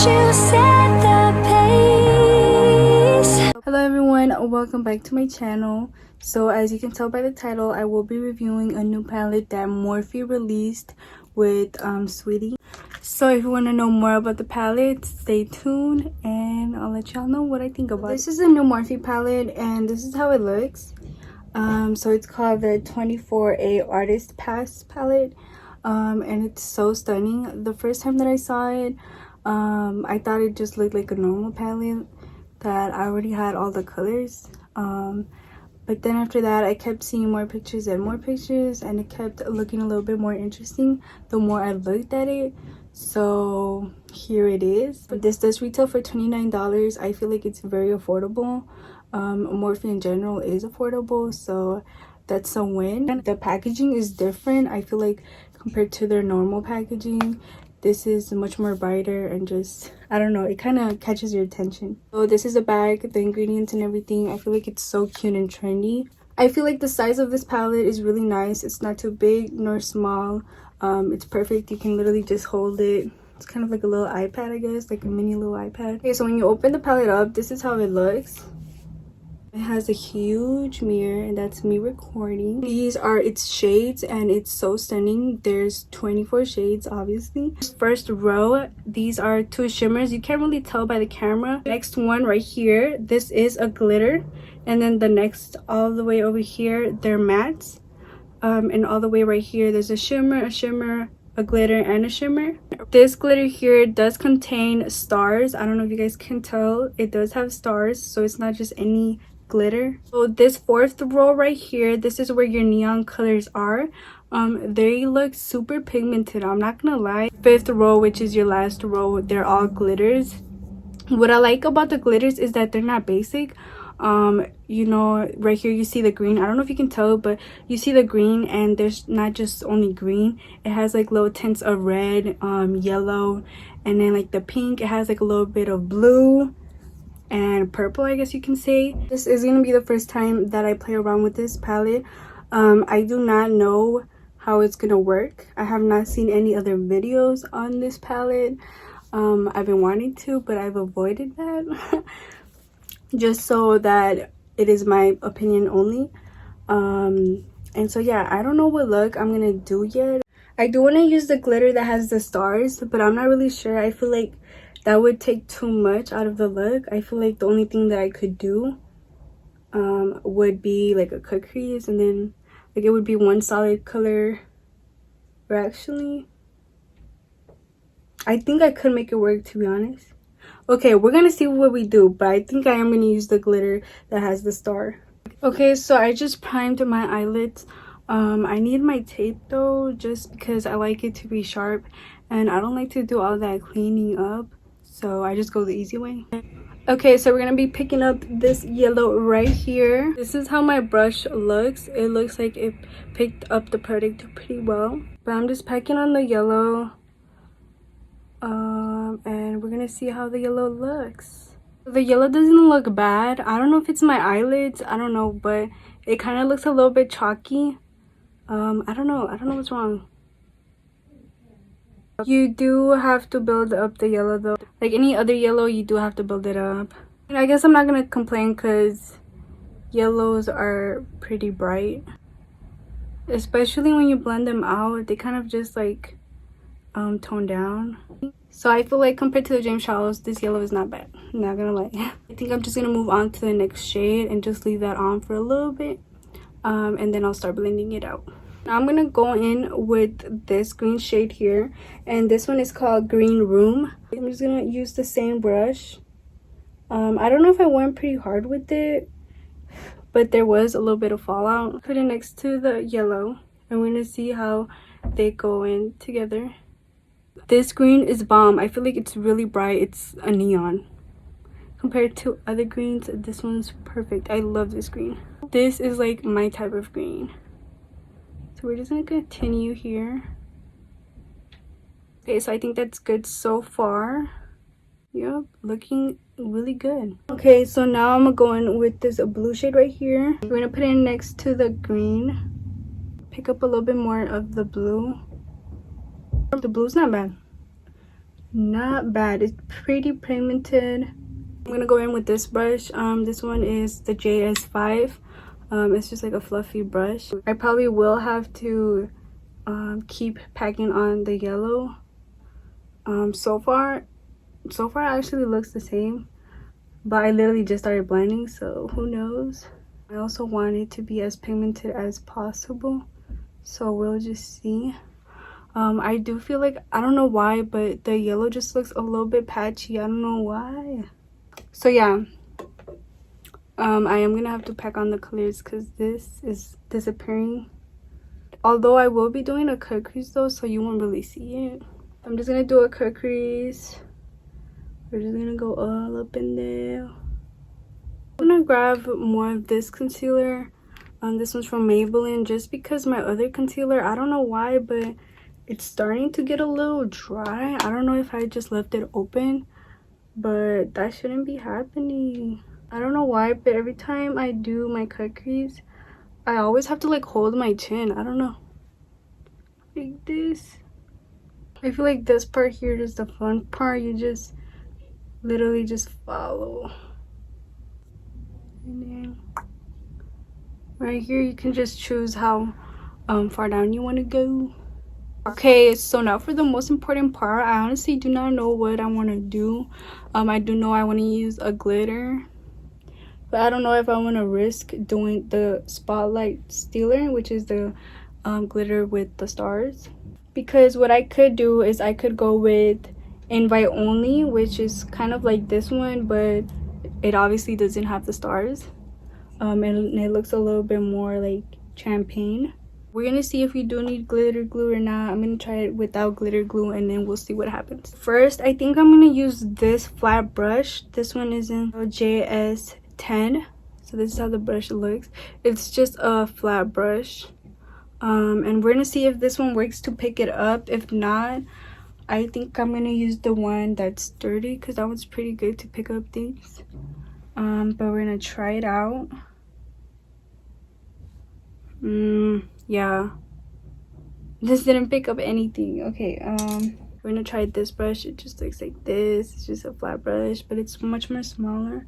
you set the pace. Hello everyone, welcome back to my channel. So as you can tell by the title, I will be reviewing a new palette that Morphe released with Saweetie. So if you want to know more about the palette, stay tuned and I'll let y'all know what I think about it. This is a new Morphe palette and this is how it looks. So it's called the 24A Artist Pass palette, and it's so stunning. The first time that I saw it, I thought it just looked like a normal palette that I already had all the colors, but then after that I kept seeing more pictures and more pictures, and it kept looking a little bit more interesting the more I looked at it. So here it is. But this does retail for $29. I feel like it's very affordable. Morphe in general is affordable, so that's a win. And the packaging is different. I feel like compared to their normal packaging, this is much more brighter and just, I don't know, it kind of catches your attention. So this is the bag, the ingredients and everything. I feel like it's so cute and trendy. I feel like the size of this palette is really nice. It's not too big nor small. It's perfect. You can literally just hold it. It's kind of like a little iPad, I guess, like a mini little iPad. Okay, so when you open the palette up, this is how it looks. It has a huge mirror, and that's me recording. These are its shades, and it's so stunning. There's 24 shades, obviously. First row, these are two shimmers. You can't really tell by the camera. Next one right here, this is a glitter. And then the next all the way over here, they're mattes. And all the way right here, there's a shimmer, a glitter, and a shimmer. This glitter here does contain stars. I don't know if you guys can tell. It does have stars, so it's not just any glitter. So this fourth row right here, this is where your neon colors are. They look super pigmented, I'm not gonna lie. Fifth row, which is your last row, they're all glitters. What I like about the glitters is that they're not basic. You know, right here you see the green. I don't know if you can tell, but you see the green, and there's not just only green. It has like little tints of red, yellow, and then like the pink. It has like a little bit of blue and purple, I guess you can say. This is gonna be the first time that I play around with this palette. I do not know how it's gonna work. I have not seen any other videos on this palette. I've been wanting to, but I've avoided that just so that it is my opinion only. And so yeah, I don't know what look I'm gonna do yet. I do want to use the glitter that has the stars, but I'm not really sure. I feel like that would take too much out of the look. I feel like the only thing that I could do would be like a cut crease, and then like it would be one solid color. Or actually, I think I could make it work, to be honest. Okay, we're gonna see what we do, but I think I am gonna use the glitter that has the star. Okay, so I just primed my eyelids. I need my tape though, just because I like it to be sharp, and I don't like to do all that cleaning up, so I just go the easy way. Okay, so we're gonna be picking up this yellow right here. This is how my brush looks. It looks like it picked up the product pretty well, but I'm just packing on the yellow. And we're gonna see how the yellow looks. The yellow doesn't look bad. I don't know if it's my eyelids, I don't know, but it kind of looks a little bit chalky. I don't know what's wrong. You do have to build up the yellow though. Like any other yellow, you do have to build it up. And I guess I'm not gonna complain because yellows are pretty bright, especially when you blend them out. They kind of just like tone down. So I feel like compared to the James Charles, this yellow is not bad, I'm not gonna lie. I think I'm just gonna move on to the next shade and just leave that on for a little bit, and then I'll start blending it out. Now I'm gonna go in with this green shade here, and this one is called Green Room. I'm just gonna use the same brush. I don't know if I went pretty hard with it, but there was a little bit of fallout. Put it next to the yellow, and we're gonna see how they go in together. This green is bomb. I feel like it's really bright. It's a neon. Compared to other greens, this one's perfect. I love this green. This is like my type of green. So we're just gonna continue here. Okay, so I think that's good so far. Yep, looking really good. Okay, so now I'm gonna go in with this blue shade right here. We're gonna put it next to the green. Pick up a little bit more of the blue. The blue's not bad. not bad. It's pretty pigmented. I'm gonna go in with this brush. This one is the JS5. It's just like a fluffy brush. I probably will have to keep packing on the yellow. So far it actually looks the same, but I literally just started blending, so who knows. I also want it to be as pigmented as possible, so we'll just see. I do feel like, I don't know why, but the yellow just looks a little bit patchy. I don't know why. So yeah, I am gonna have to pack on the colors because this is disappearing. Although I will be doing a cut crease though, so you won't really see it. I'm just gonna do a cut crease. We're just gonna go all up in there. I'm gonna grab more of this concealer. This one's from Maybelline, just because my other concealer, I don't know why, but it's starting to get a little dry. I don't know if I just left it open, but that shouldn't be happening. I don't know why, but every time I do my cut crease, I always have to like hold my chin. I don't know, like this. I feel like this part here is the fun part. You just literally just follow, and then right here you can just choose how far down you want to go. Okay, so now for the most important part. I honestly do not know what I want to do. I do know I want to use a glitter, but I don't know if I want to risk doing the Spotlight Stealer, which is the glitter with the stars. Because what I could do is I could go with Invite Only, which is kind of like this one, but it obviously doesn't have the stars. And it looks a little bit more like champagne. We're gonna see if we do need glitter glue or not. I'm gonna try it without glitter glue and then we'll see what happens. First, I think I'm gonna use this flat brush. This one is in JS10. So this is how the brush looks. It's just a flat brush. And we're gonna see if this one works to pick it up. If not, I think I'm gonna use the one that's sturdy, because that one's pretty good to pick up things. But we're gonna try it out. Yeah, this didn't pick up anything. Okay, we're gonna try this brush. It just looks like this. It's just a flat brush, but it's much more smaller.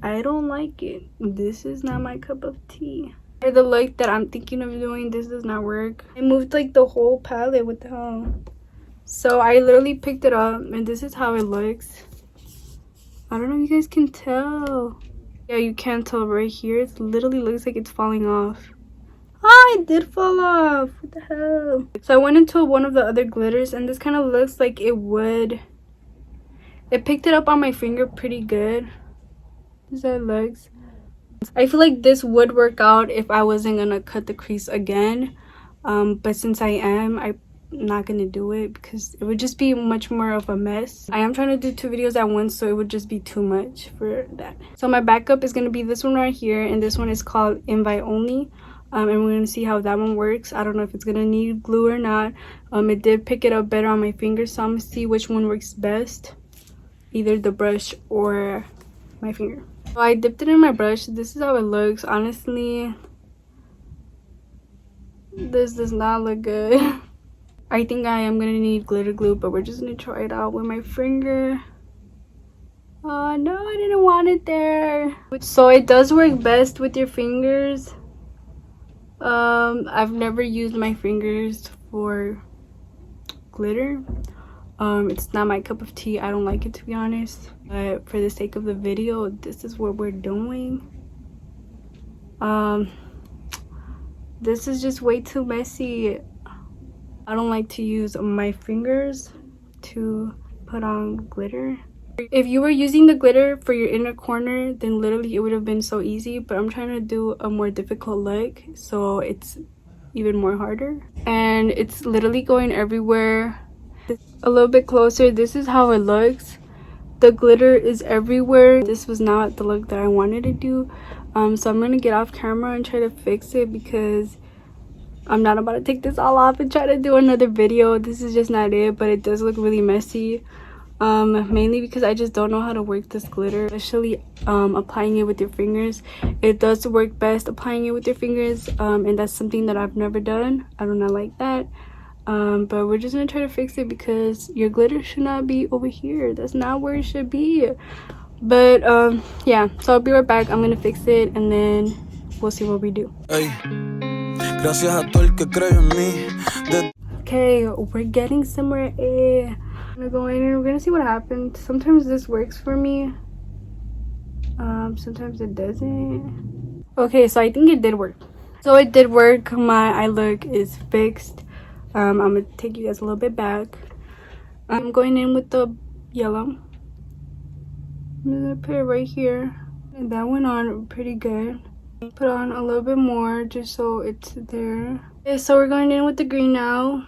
I don't like it. This is not my cup of tea. For the look that I'm thinking of doing, this does not work. I moved like the whole palette. What the hell? So I literally picked it up and this is how it looks. I don't know if you guys can tell. Yeah, you can't tell right here. It literally looks like it's falling off. Ah, it did fall off. What the hell? So I went into one of the other glitters and this kind of looks like it would. It picked it up on my finger pretty good. This is how it looks. I feel like this would work out if I wasn't gonna cut the crease again. But since I am, I'm not gonna do it because it would just be much more of a mess. I am trying to do 2 videos at once, so it would just be too much for that. So my backup is gonna be this one right here, and this one is called Invite Only. And we're gonna see how that one works. I don't know if it's gonna need glue or not. It did pick it up better on my finger, so I'm gonna see which one works best, either the brush or my finger. So I dipped it in my brush. This is how it looks. Honestly, this does not look good. I think I am gonna need glitter glue, but we're just gonna try it out with my finger. Oh no, I didn't want it there. So it does work best with your fingers. I've never used my fingers for glitter. It's not my cup of tea. I don't like it, to be honest, but for the sake of the video, this is what we're doing. This is just way too messy. I don't like to use my fingers to put on glitter. If you were using the glitter for your inner corner, then literally it would have been so easy, but I'm trying to do a more difficult look, so it's even more harder, and it's literally going everywhere. A little bit closer, this is how it looks. The glitter is everywhere. This was not the look that I wanted to do, so I'm gonna get off camera and try to fix it because I'm not about to take this all off and try to do another video. This is just not it, but it does look really messy. mainly because I just don't know how to work this glitter, especially applying it with your fingers. It does work best applying it with your fingers, and that's something that I've never done. I do not like that. But we're just gonna try to fix it because your glitter should not be over here. That's not where it should be. But yeah, so I'll be right back. I'm gonna fix it and then we'll see what we do. Okay, we're getting somewhere. I'm gonna go in and we're gonna see what happens. Sometimes this works for me, sometimes it doesn't. Okay, so I think it did work. So it did work. My eye look is fixed. I'm gonna take you guys a little bit back. I'm going in with the yellow. I'm gonna put it right here, and that went on pretty good. Put on a little bit more just so it's there. Okay, so we're going in with the green now.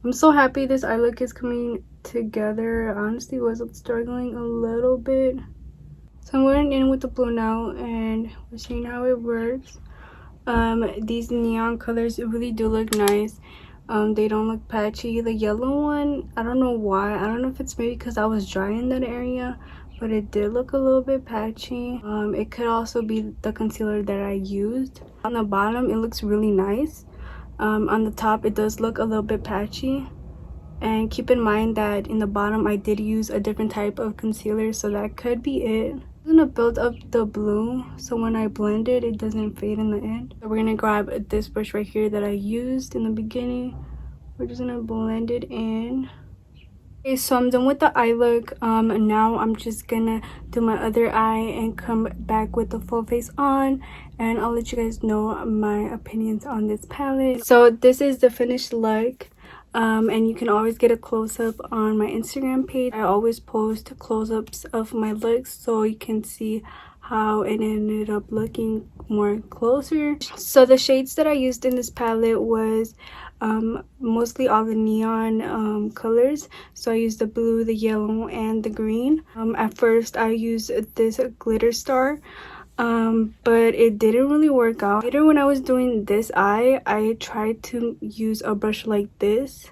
I'm so happy this eye look is coming together. I honestly was struggling a little bit. So I'm going in with the blue now and we're seeing how it works. These neon colors really do look nice. They don't look patchy. The yellow one, I don't know why. I don't know if it's maybe because I was dry in that area, but it did look a little bit patchy. It could also be the concealer that I used. On the bottom, it looks really nice. On the top, it does look a little bit patchy. And keep in mind that in the bottom, I did use a different type of concealer, so that could be it. I'm gonna build up the blue so when I blend it, it doesn't fade in the end. So we're gonna grab this brush right here that I used in the beginning. We're just gonna blend it in. Okay, so I'm done with the eye look. Now I'm just gonna do my other eye and come back with the full face on, and I'll let you guys know my opinions on this palette. So this is the finished look. And you can always get a close-up on my Instagram page. I always post close-ups of my looks so you can see how it ended up looking more closer. So the shades that I used in this palette was mostly all the neon colors. So I used the blue, the yellow, and the green. At first I used this glitter star, but it didn't really work out. Later when I was doing this eye, I tried to use a brush like this,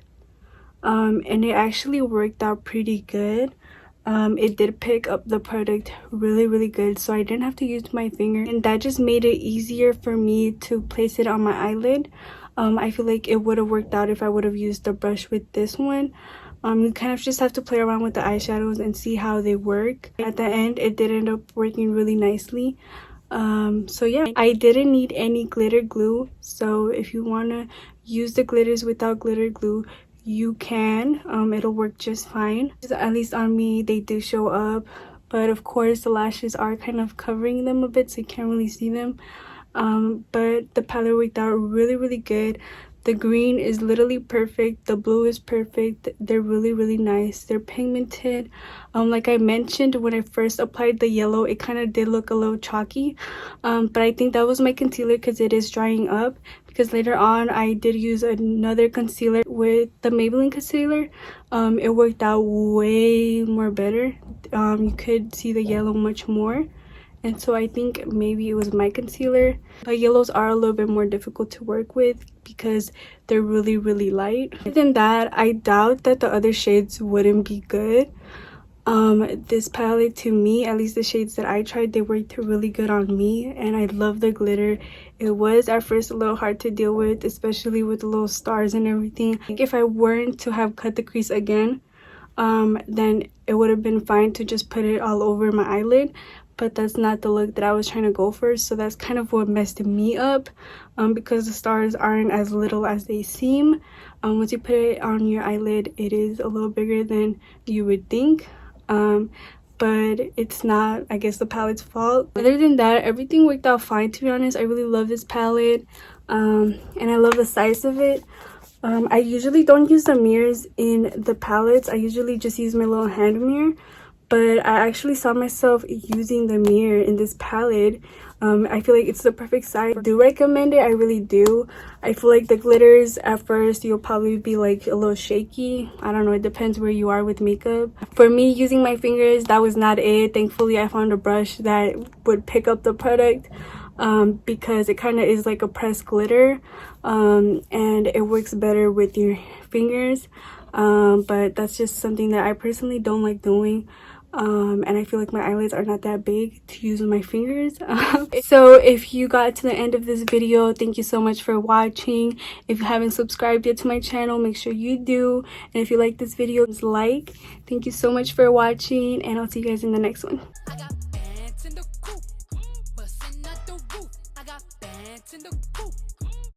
and it actually worked out pretty good. It did pick up the product really good, so I didn't have to use my finger, and that just made it easier for me to place it on my eyelid. I feel like it would have worked out if I would have used the brush with this one. You kind of just have to play around with the eyeshadows and see how they work. At the end, it did end up working really nicely. So yeah, I didn't need any glitter glue, so if you want to use the glitters without glitter glue, you can. It'll work just fine. At least on me, they do show up, but of course the lashes are kind of covering them a bit, so you can't really see them. But the palette worked out really good. The green is literally perfect. The blue is perfect. They're really nice. They're pigmented. Like I mentioned, when I first applied the yellow, it kind of did look a little chalky. But I think that was my concealer because it is drying up. Because later on, I did use another concealer with the Maybelline concealer. It worked out way more better. You could see the yellow much more. And so I think maybe it was my concealer. The yellows are a little bit more difficult to work with because they're really light. Other than that, I doubt that the other shades wouldn't be good. This palette, to me, at least the shades that I tried, they worked really good on me, and I love the glitter. It was at first a little hard to deal with, especially with the little stars and everything. I think if I weren't to have cut the crease again, then it would have been fine to just put it all over my eyelid, but that's not the look that I was trying to go for. So that's kind of what messed me up, because the stars aren't as little as they seem. Once you put it on your eyelid, it is a little bigger than you would think, but it's not, I guess, the palette's fault. Other than that, everything worked out fine, to be honest. I really love this palette, and I love the size of it. I usually don't use the mirrors in the palettes. I usually just use my little hand mirror, but I actually saw myself using the mirror in this palette. I feel like it's the perfect size. I do recommend it, I really do. I feel like the glitters at first you'll probably be like a little shaky. I don't know, it depends where you are with makeup. For me, using my fingers, that was not it. Thankfully I found a brush that would pick up the product, because it kind of is like a pressed glitter, and it works better with your fingers. but that's just something that I personally don't like doing. And I feel like my eyelids are not that big to use with my fingers. So if you got to the end of this video, thank you so much for watching. If you haven't subscribed yet to my channel, make sure you do. And if you like this video, just like. Thank you so much for watching, and I'll see you guys in the next one. I got bands in the coop, bustin' out the roof. I got bands in the coop.